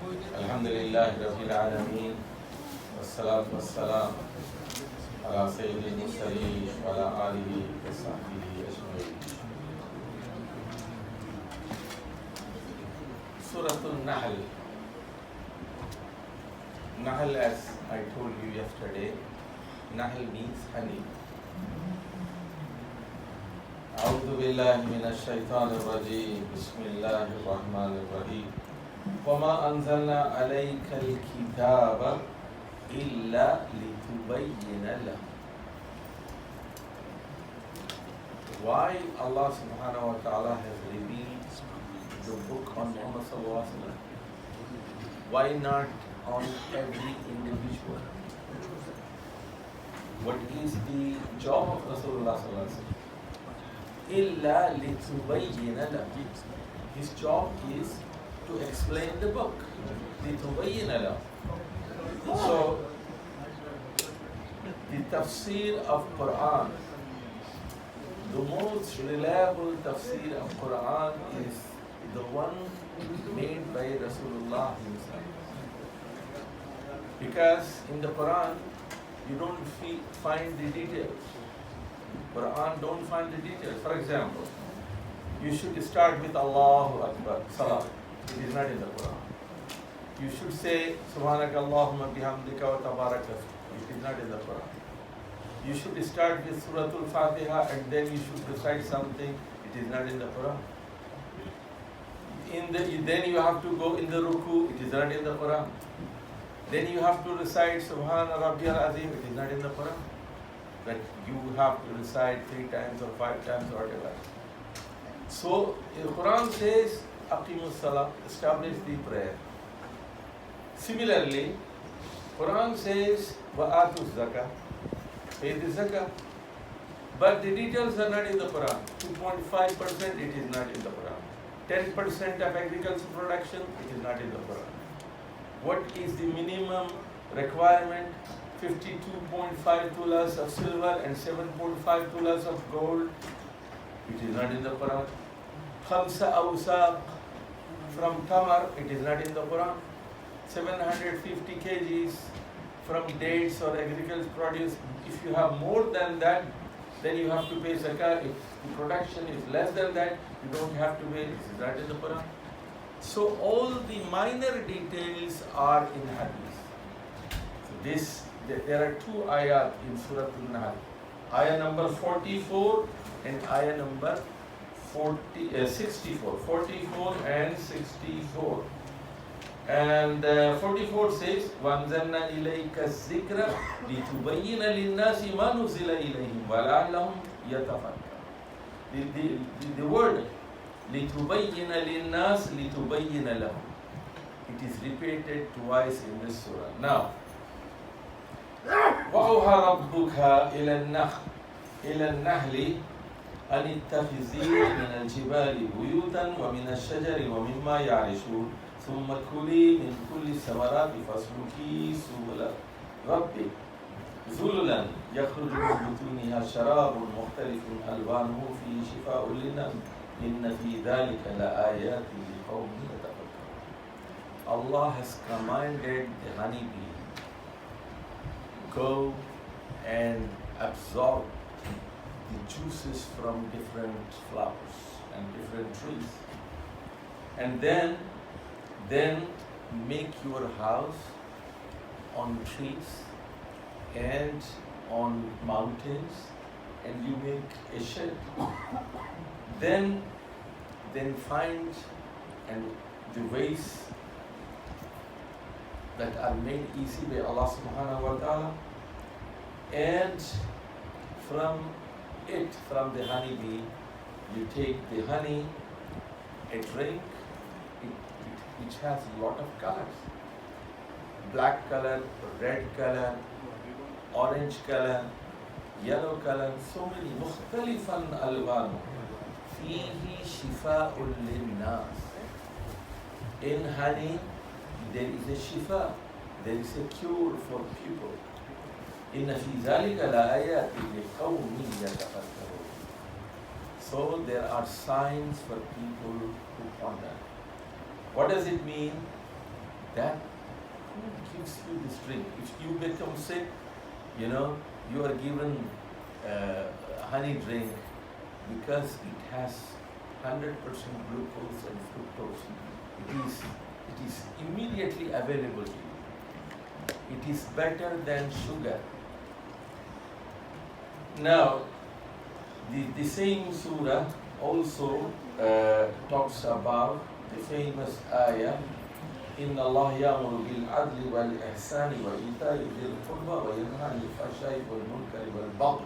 الحمد لله رب العالمين والصلاة والسلام على سيد المرسلين وعلى آله وصحبه أجمعين. Surah Al-Nahl. Nahl, as I told you yesterday, Nahl means honey. أعوذ بالله من الشيطان الرجيم. بسم الله الرحمن الرحيم. وما أنزلنا عليك الكتاب إلا لتبين له. Why Allah subhanahu wa ta'ala has revealed the book on Muhammad sallallahu alaihi wasallam? Why not on every individual? What is the job of Rasulullah sallallahu alaihi wasallam? Illa litubayyina lahu. His job is to explain the book. Litubayyina lahu. So the tafsir of Quran, the most reliable tafsir of Quran is the one made by Rasulullah himself. Because in the Quran, you don't find the details. Quran don't find the details. For example, you should start with Allahu Akbar, Salah. It is not in the Quran. You should say Subhanaka Allahumma bihamdika wa tabaraka. It is not in the Quran. You should start with Surah Al-Fatiha and then you should recite something. It is not in the Quran. Then you have to go in the ruku. It is not in the Quran. Then you have to recite Subhana Rabbiyal Azim. It is not in the Quran. But you have to recite 3 times or 5 times or whatever. So the Quran says Aqimus Salah, establish the prayer. Similarly, Quran says Wa'atus Zakah, pay the Zakah. But the details are not in the Quran. 2.5% it is not in the Quran. 10% of agricultural production, it is not in the Quran. What is the minimum requirement? 52.5 tulas of silver and 7.5 tulas of gold. It is not in the Quran. Khamsa awsaq from tamar, it is not in the Quran. 750 kgs from dates or agricultural produce. If you have more than that, then you have to pay zakah. If the production is less than that, you don't have to pay. This is not in the Quran. So all the minor details are in hadith. So there are 2 ayat in Surah Al-Nahl. Ayah number 44 and ayah number 64. 44 and 64. And 44 says, وَأَنزَلْنَا إِلَيْكَ الذِّكْرَ لِتُبَيِّنَ لِلنَّاسِ مَا نُزِّلَ إِلَيْهِمْ وَلَعَلَّهُمْ يَتَفَكَّرُونَ. The word لِتُبَيِّنَ لِلنَّاسِ لِتُبَيِّنَ لَهُمْ. It is repeated twice in this surah. Now, وَأَوْحَى رَبُّكَ إِلَى النَّحْلِ أَنِ اتَّخِذِي مِنَ الْجِبَالِ بُيُوتًا وَمِنَ الشَّجَرِ وَمِمَّا يَعْرِشُونَ ثُمَّ كُلِي مِنْ كُلِّ الثَّمَرَاتِ فَاسْلُكِي سُبُلَ رَبِّكِ ذُلُلًا يَخْرُجُ مِنْ بُطُونِهَا شَرَابٌ مُخْتَلِفٌ أَلْوَانُهُ فِيهِ شِفَاءٌ لِلنَّاسِ إِنَّ فِي ذَلِكَ لَآيَاتٍ لِقَوْمٍ يَتَفَكَّرُونَ. Allah has commanded the honeybee, go and absorb the juices from different flowers and different trees, and then make your house on trees and on mountains, and you make a shed. Then find and the ways that are made easy by Allah subhanahu wa ta'ala, and from the honeybee, you take the honey, a drink, which has a lot of colors. Black color, red color, orange color, yellow color, so many. مختلفا ألوانه فيه شفاء للناس. In honey, there is a shifa, there is a cure for people. إن في ذلك لآيات لقوم يتفكرون. So there are signs for people who ponder. What does it mean? that who gives you this drink? If you become sick, you know, you are given honey drink because it has 100% glucose and fructose. It is immediately available to you. It is better than sugar. Now, the same surah also talks about the famous ayah, إن الله يأمر بالعدل والإحسان وإيتاء ذي القربى وينهى عن الفحشاء والمنكر والبغي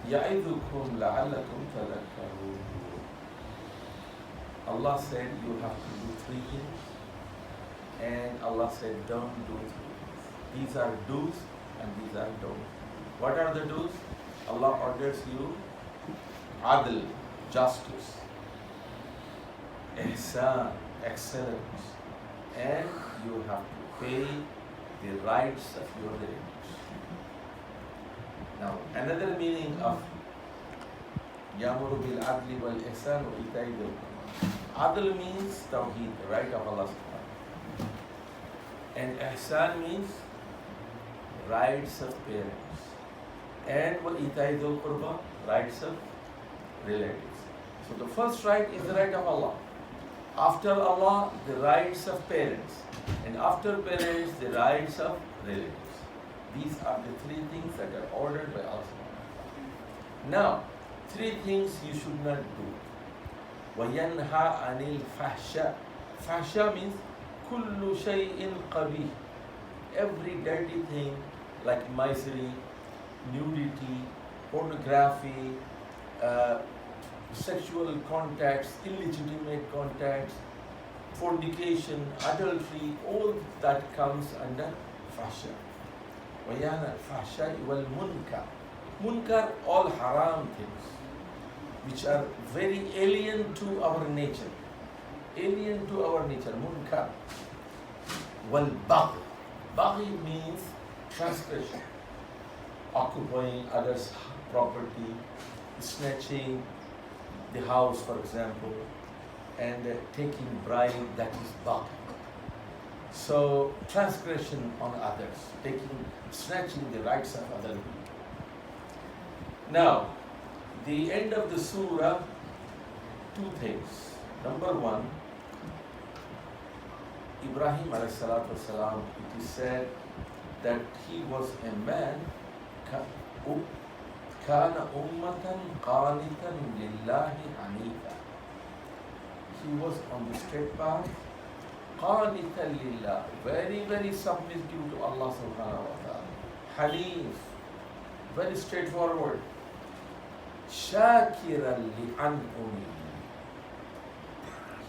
يعظكم لعلكم تذكرون. Allah said you have to do three things, and Allah said don't do three things. These are do's and these are don'ts. What are the do's? Allah orders you adl, justice, ihsan, excellence, and you have to pay the rights of your relatives. Now, another meaning of Yamuru bil adli wal ihsan wa itai bil qurba. Adl means tawheed, the right of Allah subhanahu. And ihsan means rights of parents. And wa itai bil qurba, rights of relatives. So the first right is the right of Allah. After Allah, the rights of parents. And after parents, the rights of relatives. These are the three things that are ordered by Allah. Now, three things you should not do. وَيَنْهَى عَنِ الْفَحْشَاءِ. Fahsha means كُلُّ شَيْءٍ قَبِيحٍ. Every dirty thing like misery, nudity, pornography, sexual contacts, illegitimate contacts, fornication, adultery, all that comes under fahsha. وَيَنْهَى الْفَحْشَاءِ وَالْمُنْكَرِ. Munkar, all haram things, which are very alien to our nature. Alien to our nature, munkar. Wal-baghi. Baghi means transgression. Occupying others' property, snatching the house, for example, and taking bribe, that is baghi. So, transgression on others, snatching the rights of other people. Now, the end of the surah, two things. Number one, Ibrahim alayhi salatu wasalam, it is said that he was a man, كان أمة قانتا لله حنيفا. He was on the straight path, قانتا لله, very, very submissive to Allah subhanahu wa ta'ala. Hanif, very straightforward. شاكرا لأنعمه.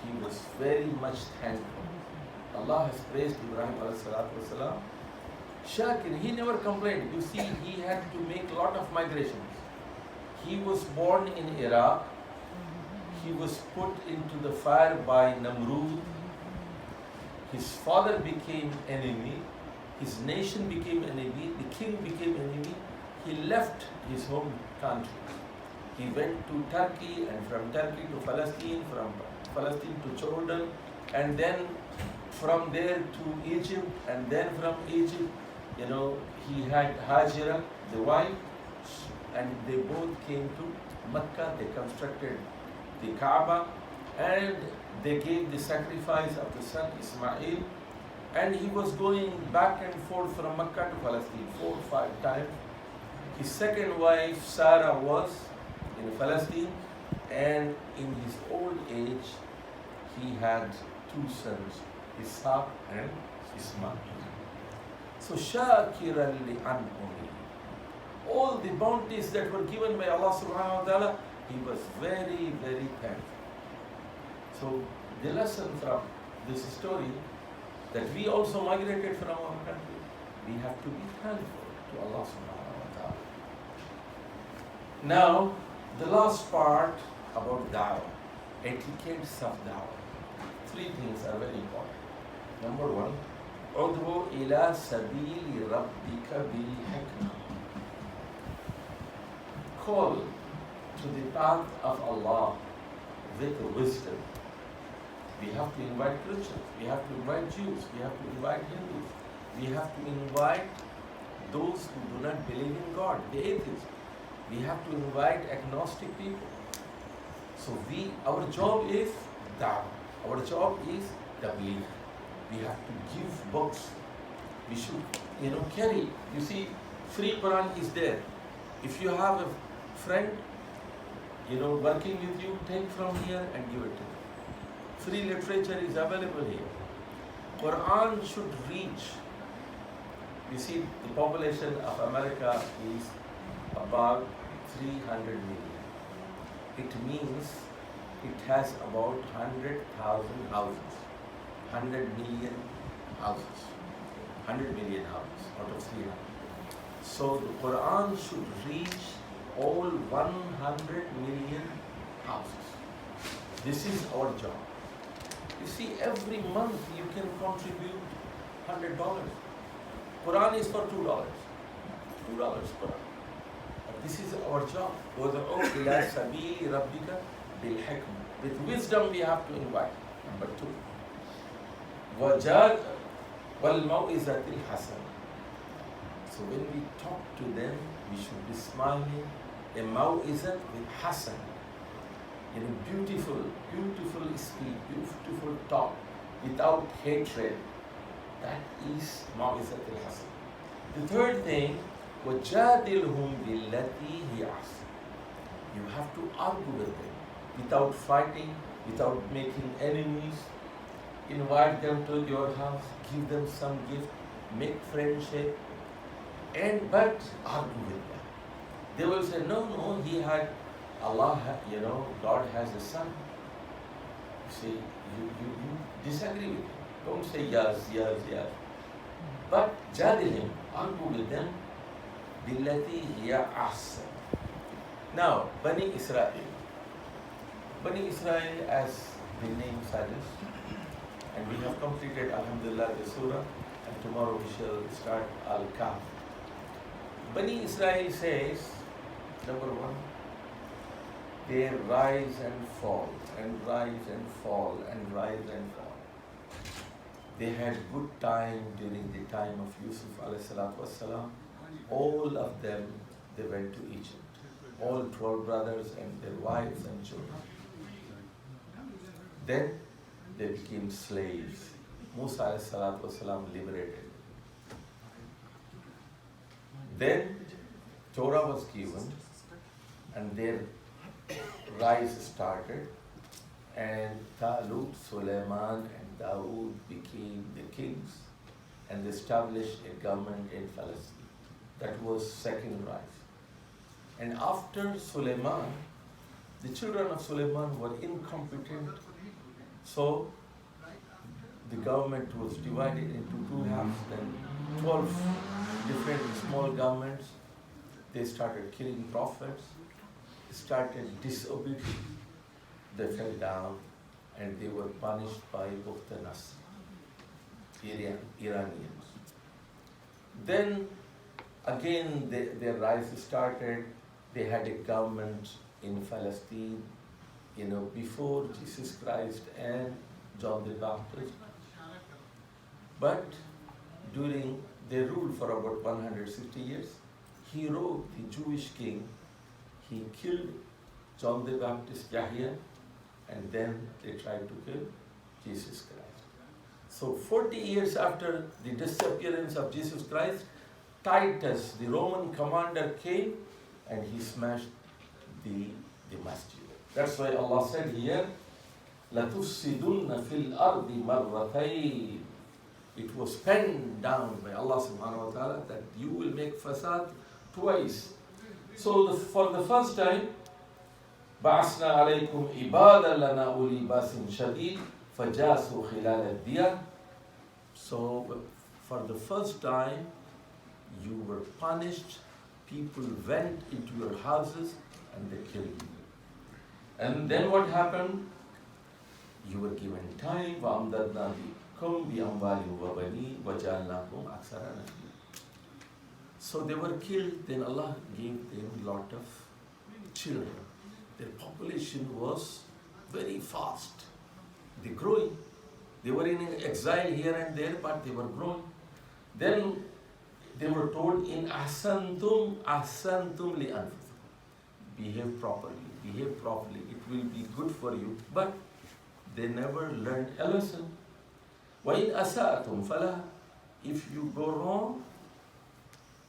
He was very much thankful. Allah has praised Ibrahim alayhi salatu wasalam. Shakir, he never complained. You see, he had to make a lot of migrations. He was born in Iraq. He was put into the fire by Namrud. His father became enemy. His nation became enemy. The king became enemy. He left his home country. He went to Turkey, and from Turkey to Palestine, from Palestine to Jordan, and then from there to Egypt, and then from Egypt, he had Hajira, the wife, and they both came to Mecca. They constructed the Kaaba, and they gave the sacrifice of the son Ismail, and he was going back and forth from Mecca to Palestine 4 or 5 times. His second wife, Sarah, was in Palestine, and in his old age, he had 2 sons, Ishaq and Ismail. So, Shakiran li'an'umi. All the bounties that were given by Allah subhanahu wa ta'ala, he was very, very thankful. So, the lesson from this story, that we also migrated from our country, we have to be thankful to Allah subhanahu wa ta'ala. Now, the last part about da'wah, etiquettes of da'wah. 3 things are very important. Number 1, ud'u ila sabili rabbika bil hikmah. Call to the path of Allah with wisdom. We have to invite Christians, we have to invite Jews, we have to invite Hindus, we have to invite those who do not believe in God, the atheists. We have to invite agnostic people. So our job is that. Our job is the belief. We have to give books. We should, carry. You see, free Quran is there. If you have a friend, working with you, take from here and give it to them. Free literature is available here. Quran should reach. You see, the population of America is about 300 million. It means it has about 100,000 houses. 100 million houses. 100 million houses out of 300. So the Quran should reach all 100 million houses. This is our job. You see, every month you can contribute $100. Quran is for $2. $2 Quran. This is our job. وَدْعُوا إِلَى سَبِيلِ رَبِّكَ بِالْحِكْمَةِ. With wisdom we have to invite. Number 2. وَجَادْ وَالْمَوْئِزَةِ الْحَسَنَةِ. So when we talk to them, we should be smiling. A mau'izat with hasan. Beautiful speech, beautiful talk, without hatred. That is mau'izat al-hasan. The third thing, وَجَادِلْهُمْ بِالَّتِي هِيَ أَحْسَنُ. You have to argue with them without fighting, without making enemies. Invite them to your house, give them some gift, make friendship, but argue with them. They will say, no, God has a son. You see, you disagree with him. Don't say yes. But jadil him, argue with them, billati hiya ahsan. Now, Bani Israel. Bani Israel, as the name suggests, and we have completed, alhamdulillah, the surah, and tomorrow we shall start Al-Kahf. Bani Israel says, number 1, they rise and fall, and rise and fall, and rise and fall. They had good time during the time of Yusuf alayhi salatu wassalam. All of them, they went to Egypt. All 12 brothers and their wives and children. Then they became slaves. Musa alayhi salatu wassalam liberated. Then Torah was given, and their rise started, and Talut, Suleiman, and Dawood became the kings, and established a government in Palestine. That was second rise. And after Suleiman, the children of Suleiman were incompetent, so the government was divided into 2 halves, then 12 different small governments. They started killing prophets, started disobeying. They fell down, and they were punished by Bukhtanasr, Iranians. Then again their rise started. They had a government in Palestine, before Jesus Christ and John the Baptist. But they ruled for about 160 years. Herod, the Jewish king, he killed John the Baptist, Yahya, and then they tried to kill Jesus Christ. So 40 years after the disappearance of Jesus Christ, Titus, the Roman commander, came and he smashed the masjid. That's why Allah said here, لَتُفْسِدُنَّ فِي الْأَرْضِ مَرَّتَيْنِ. It was penned down by Allah subhanahu wa ta'ala that you will make fasad twice. So for the first time, بَعَثْنَا عَلَيْكُمْ عِبَادًا لَنَا أُولِي بَاسٍ شَدِيدٍ فَجَاسُوا خِلَالَ الدِّيَارِ. So for the first time, you were punished. People went into your houses and they killed you. And then what happened? You were given time. وَأَمْدَدْنَا بِكُمْ بِأَمْوَالٍ وَبَنِينَ وَجَعَلْنَاكُمْ أَكْثَرَ نَفِيرًا. So they were killed. Then Allah gave them a lot of children. Their population was very fast. They're growing. They were in exile here and there, but they were growing. Then they were told, in ahsantum li anfusikum. Behave properly, behave properly. It will be good for you. But they never learned a lesson. وَإِنْ أَسَأْتُمْ فَلَا. If you go wrong,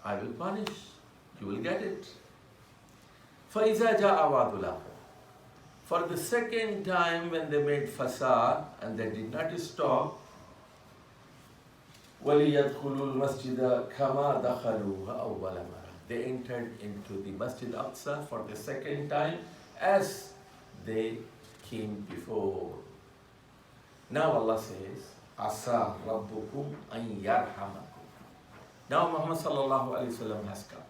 I will punish. You will get it. فَإِذَا جَاءَ وَعْدُ الْآخِرَةِ. For the second time when they made fasad and they did not stop, وَلِيَدْخُلُوا الْمَسْجِدَ كَمَا دَخَلُوهَا أَوَّلَ مَرَّةٍ. They entered into the Masjid Aqsa for the second time as they came before. Now Allah says, Asa Rabbukum an yarhamakum. Now Muhammad sallallahu alaihi wasallam has come.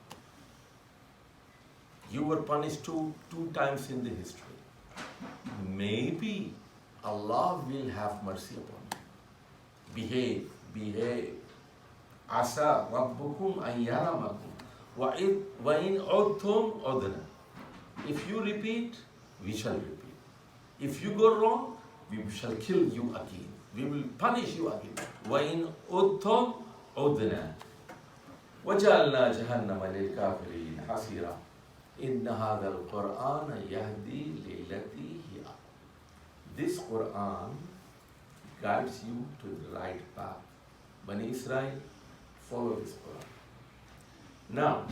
You were punished two times in the history. Maybe Allah will have mercy upon you. Behave. Asa Rabbukum an yarhamakum. Wa in udtum udna. If you repeat, we shall repeat. If you go wrong, we shall kill you again. We will punish you again. وَإِنْ أُدْتُمْ عُدْنَا وَجَعَلْنَا جَهَنَّمَ لِلْكَافِرِينَ حَصِيرًا إِنَّ هَذَا الْقُرْآنَ يَهْدِي لِلَّتِي هِيَ. This Quran guides you to the right path. Bani Israel, follow this Quran. Now,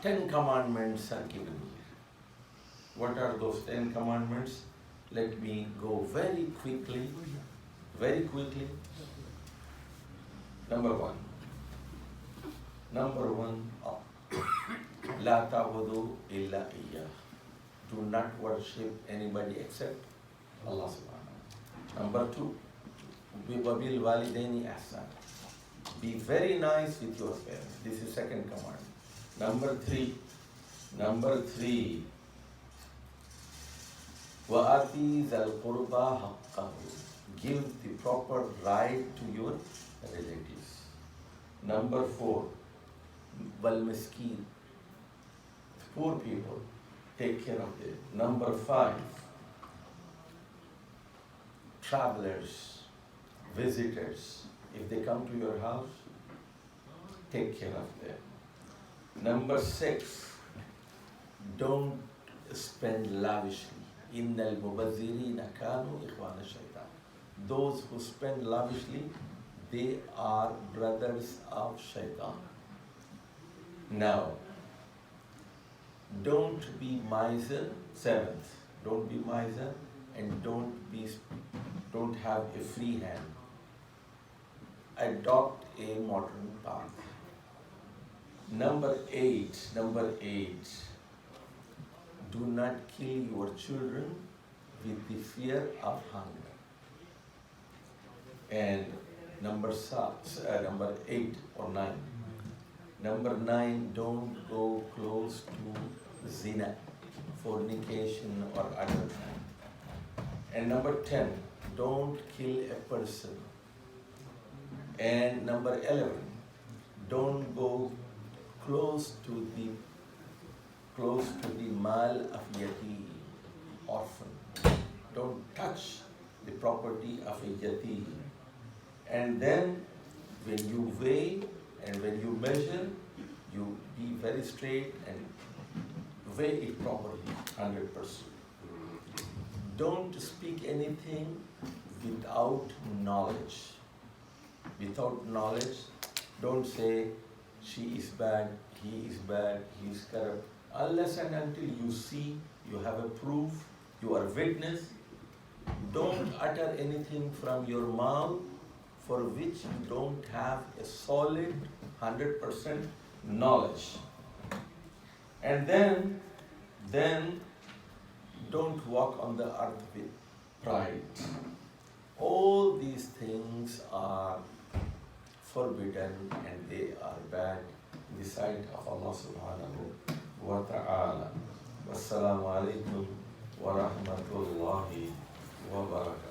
10 commandments are given here. What are those 10 commandments? Let me go very quickly. Number one, La ta'budu illa iyyah. Do not worship anybody except Allah subhanahu. Number two, Wabil walidaini ihsan. Be very nice with your parents. This is second command. Number three, وَآتِي ذَا الْقُرْبَى حَقَّهُ. Give the proper right to your relatives. Number four, وَالْمِسْكِينَ. Poor people, take care of them. Number five, travelers, visitors, if they come to your house, take care of them. Number six, don't spend lavishly. إِنَّ الْمُبَذِّرِينَ كَانُوا إِخْوَانَ الشَّيْطَانِ. Those who spend lavishly, they are brothers of shaitan. Now, don't be miser. Seventh, don't be miser and don't have a free hand. Adopt a modern path. Number eight, do not kill your children with the fear of hunger. And number 8 or 9. Number 9, don't go close to zina, fornication or adultery. And number 10, don't kill a person. And number 11, don't go close to the mal of yatim, orphan. Don't touch the property of a yatim. And then when you weigh and when you measure, you be very straight and weigh it properly, 100%. Don't speak anything without knowledge. Without knowledge, don't say she is bad, he is bad, he is corrupt. Unless and until you see, you have a proof, you are witness, don't utter anything from your mouth for which you don't have a solid 100% knowledge. And then don't walk on the earth with pride. All these things are forbidden and they are bad in the sight of Allah subhanahu wa ta'ala. Wassalamu alaikum wa rahmatullahi wa barakatuh.